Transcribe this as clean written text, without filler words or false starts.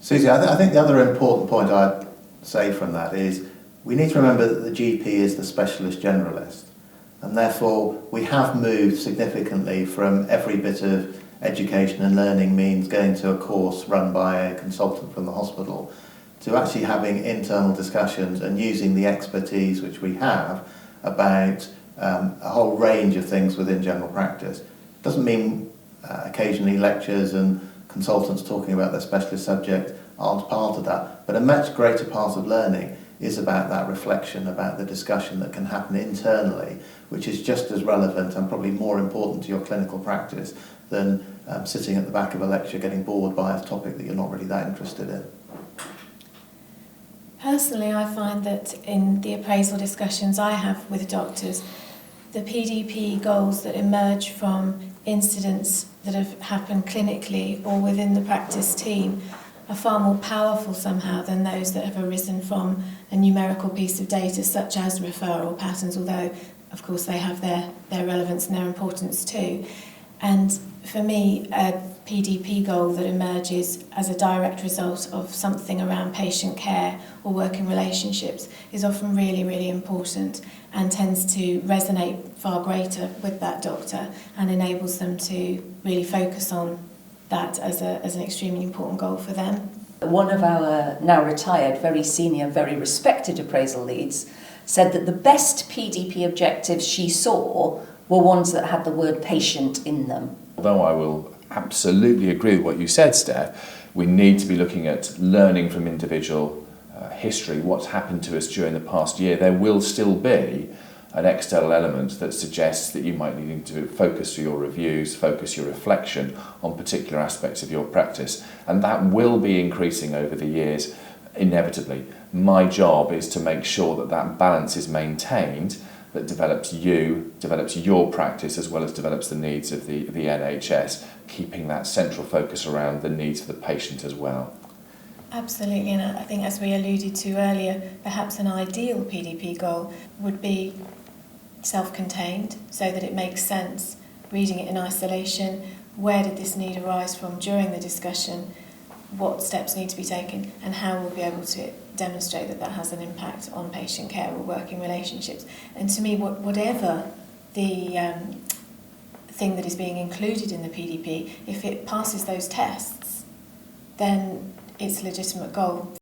Susie, I think the other important point I'd say from that is we need to remember that the GP is the specialist generalist, and therefore we have moved significantly from every bit of education and learning means going to a course run by a consultant from the hospital to actually having internal discussions and using the expertise which we have about a whole range of things within general practice. Doesn't mean occasionally lectures and consultants talking about their specialist subject aren't part of that, but a much greater part of learning is about that reflection, about the discussion that can happen internally, which is just as relevant and probably more important to your clinical practice than sitting at the back of a lecture getting bored by a topic that you're not really that interested in. Personally, I find that in the appraisal discussions I have with doctors, the PDP goals that emerge from incidents that have happened clinically or within the practice team are far more powerful somehow than those that have arisen from a numerical piece of data such as referral patterns, although of course they have their relevance and their importance too. And for me, a PDP goal that emerges as a direct result of something around patient care or working relationships is often really, really important and tends to resonate far greater with that doctor and enables them to really focus on that as an extremely important goal for them. One of our now retired, very senior, very respected appraisal leads said that the best PDP objectives she saw were ones that had the word patient in them. Although I will absolutely agree with what you said, Steph, we need to be looking at learning from individual history, what's happened to us during the past year. There will still be an external element that suggests that you might need to focus your reviews, focus your reflection on particular aspects of your practice, and that will be increasing over the years inevitably. My job is to make sure that that balance is maintained, that develops your practice as well as develops the needs of the NHS, keeping that central focus around the needs of the patient as well. Absolutely, and I think as we alluded to earlier, perhaps an ideal PDP goal would be self-contained so that it makes sense, reading it in isolation, where did this need arise from during the discussion, what steps need to be taken, and how we'll be able to demonstrate that that has an impact on patient care or working relationships. And to me, whatever the thing that is being included in the PDP, if it passes those tests, then it's a legitimate goal.